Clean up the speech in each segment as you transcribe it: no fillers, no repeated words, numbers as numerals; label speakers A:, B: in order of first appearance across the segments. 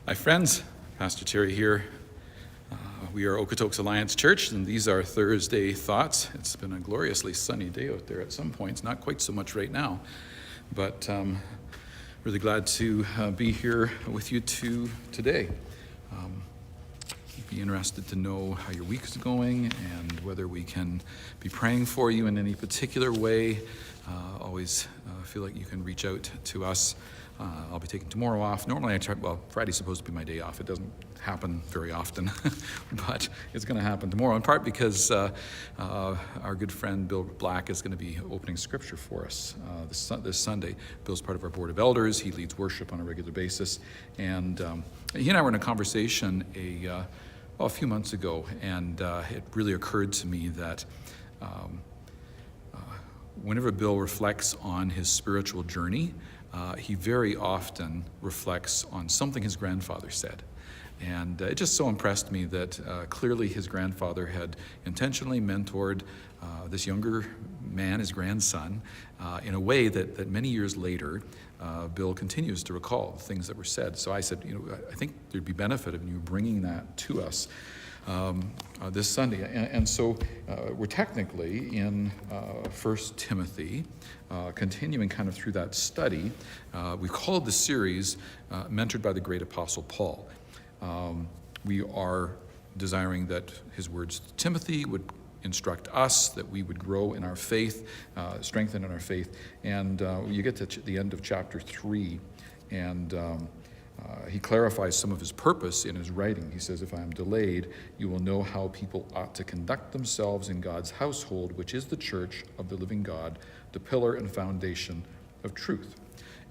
A: Hi friends, Pastor Terry here. We are Okotoks Alliance Church, and these are Thursday Thoughts. It's been a gloriously sunny day out there at some points, not quite so much right now, but really glad to be here with you today. Be interested to know how your week is going and whether we can be praying for you in any particular way. Always feel like you can reach out to us. I'll be taking tomorrow off. Normally Friday's supposed to be my day off. It doesn't happen very often, but it's going to happen tomorrow, in part because our good friend Bill Black is going to be opening scripture for us this Sunday. Bill's part of our board of elders. He leads worship on a regular basis, and he and I were in a conversation a few months ago, and it really occurred to me that whenever Bill reflects on his spiritual journey, he very often reflects on something his grandfather said. And it just so impressed me that clearly his grandfather had intentionally mentored this younger man, his grandson, in a way that many years later, Bill continues to recall the things that were said. So I said, I think there'd be benefit of you bringing that to us this Sunday. And so we're technically in 1 Timothy, continuing kind of through that study. We called the series Mentored by the Great Apostle Paul. We are desiring that his words to Timothy would instruct us, that we would grow in our faith, strengthen in our faith. And you get to the end of chapter 3, and he clarifies some of his purpose in his writing. He says, if I am delayed, you will know how people ought to conduct themselves in God's household, which is the church of the living God, the pillar and foundation of truth.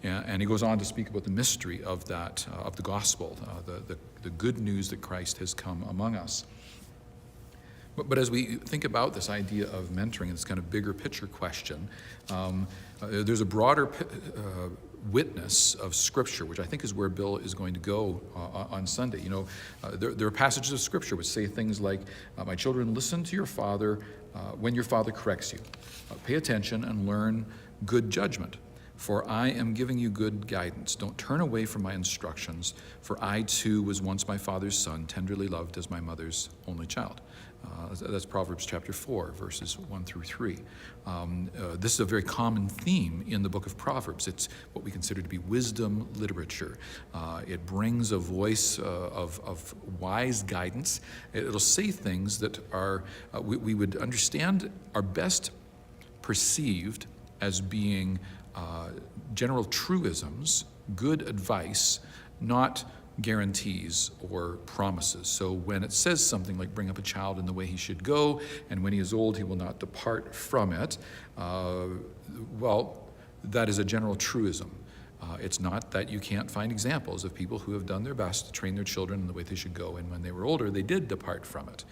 A: And he goes on to speak about the mystery of that, of the gospel, the good news that Christ has come among us. But as we think about this idea of mentoring, this kind of bigger picture question, there's a broader witness of Scripture, which I think is where Bill is going to go on Sunday. There are passages of Scripture which say things like, my children, listen to your father when your father corrects you. Pay attention and learn good judgment, for I am giving you good guidance. Don't turn away from my instructions, for I too was once my father's son, tenderly loved as my mother's only child. That's Proverbs chapter 4, verses 1 through 3. This is a very common theme in the book of Proverbs. It's what we consider to be wisdom literature. It brings a voice of wise guidance. It'll say things that are we would understand are best perceived as being general truisms, good advice, not guarantees or promises. So when it says something like bring up a child in the way he should go, and when he is old he will not depart from it, that is a general truism. It's not that you can't find examples of people who have done their best to train their children in the way they should go, and when they were older they did depart from it.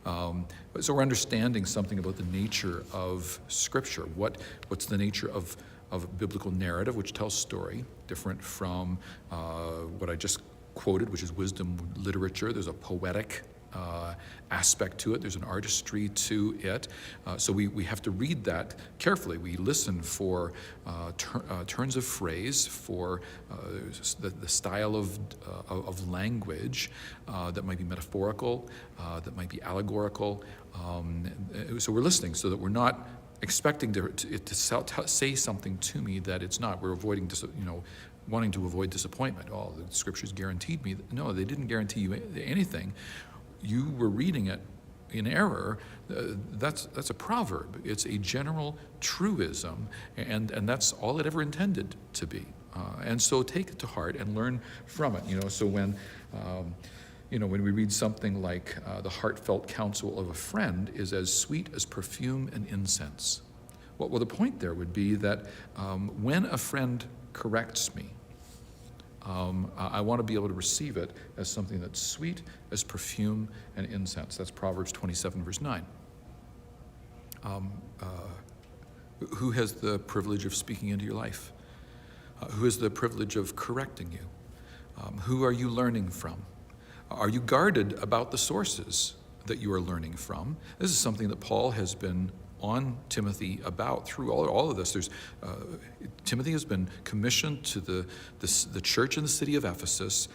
A: So we're understanding something about the nature of Scripture. What's the nature of biblical narrative, which tells story, different from what I just quoted, which is wisdom literature. There's a poetic aspect to it. There's an artistry to it. So we have to read that carefully. We listen for turns of phrase, for the style of language that might be metaphorical, that might be allegorical. So we're listening so that we're not expecting to say something to me that it's not. We're avoiding, wanting to avoid disappointment. Oh, the Scriptures guaranteed me. No, they didn't guarantee you anything. You were reading it in error. That's a proverb. It's a general truism, and that's all it ever intended to be. And so take it to heart and learn from it. So when when we read something like the heartfelt counsel of a friend is as sweet as perfume and incense. Well, the point there would be that when a friend corrects me, I want to be able to receive it as something that's sweet as perfume and incense. That's Proverbs 27, verse 9. Who has the privilege of speaking into your life? Who has the privilege of correcting you? Who are you learning from? Are you guarded about the sources that you are learning from? This is something that Paul has been on Timothy about through all of this. Timothy has been commissioned to the church in the city of Ephesus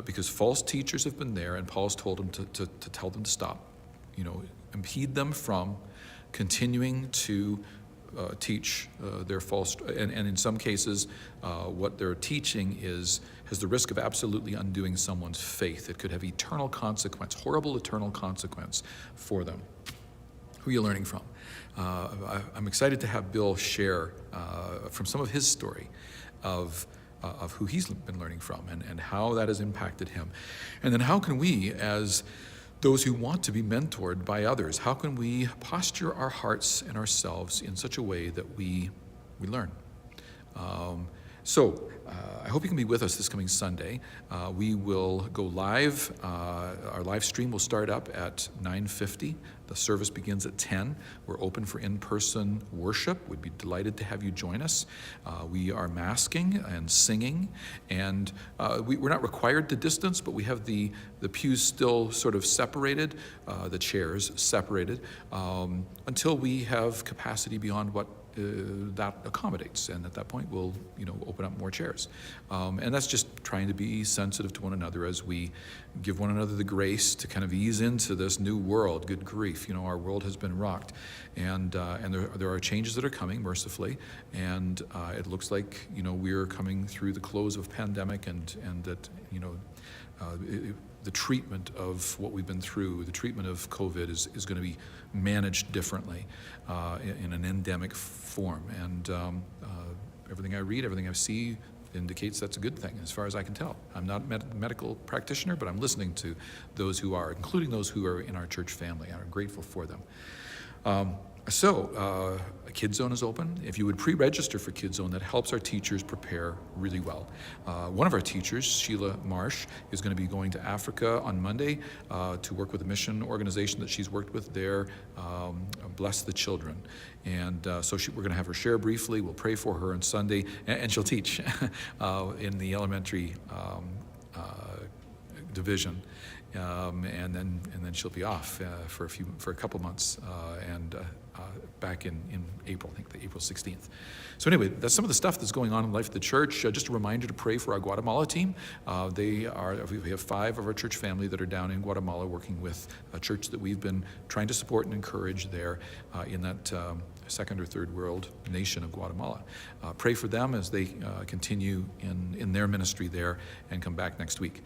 A: because false teachers have been there, and Paul's told him to tell them to stop, impede them from continuing to teach their false, and in some cases, what they're teaching has the risk of absolutely undoing someone's faith. It could have eternal consequence, horrible eternal consequence for them. Who are you learning from? I'm excited to have Bill share from some of his story of who he's been learning from and how that has impacted him. And then how can we, as those who want to be mentored by others, how can we posture our hearts and ourselves in such a way that we learn? So I hope you can be with us this coming Sunday. We will go live. Our live stream will start up at 9:50. The service begins at 10. We're open for in-person worship. We'd be delighted to have you join us. We are masking and singing, and we're not required to distance, but we have the pews still sort of separated, the chairs separated, until we have capacity beyond what that accommodates, and at that point we'll open up more chairs, and that's just trying to be sensitive to one another as we give one another the grace to kind of ease into this new world. Good grief, our world has been rocked, and there are changes that are coming mercifully, and it looks like we're coming through the close of pandemic, and that the treatment of what we've been through, the treatment of COVID is going to be managed differently in an endemic form. And everything I read, everything I see indicates that's a good thing as far as I can tell. I'm not a medical practitioner, but I'm listening to those who are, including those who are in our church family. I'm grateful for them. So, Kids Zone is open. If you would pre-register for Kids Zone, that helps our teachers prepare really well. One of our teachers, Sheila Marsh, is going to be going to Africa on Monday to work with a mission organization that she's worked with there, Bless the Children. And so we're going to have her share briefly. We'll pray for her on Sunday, and she'll teach in the elementary division. And then she'll be off for a couple months, and back in April, I think the April 16th. So anyway, that's some of the stuff that's going on in the life of the church. Just a reminder to pray for our Guatemala team. We have 5 of our church family that are down in Guatemala working with a church that we've been trying to support and encourage there in that second or third world nation of Guatemala. Pray for them as they continue in their ministry there and come back next week.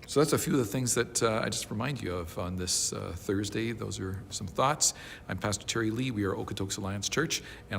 A: So that's a few of the things that I just remind you of on this Thursday. Those are some thoughts. I'm Pastor Terry Lee. We are Okotoks Alliance Church, and I'll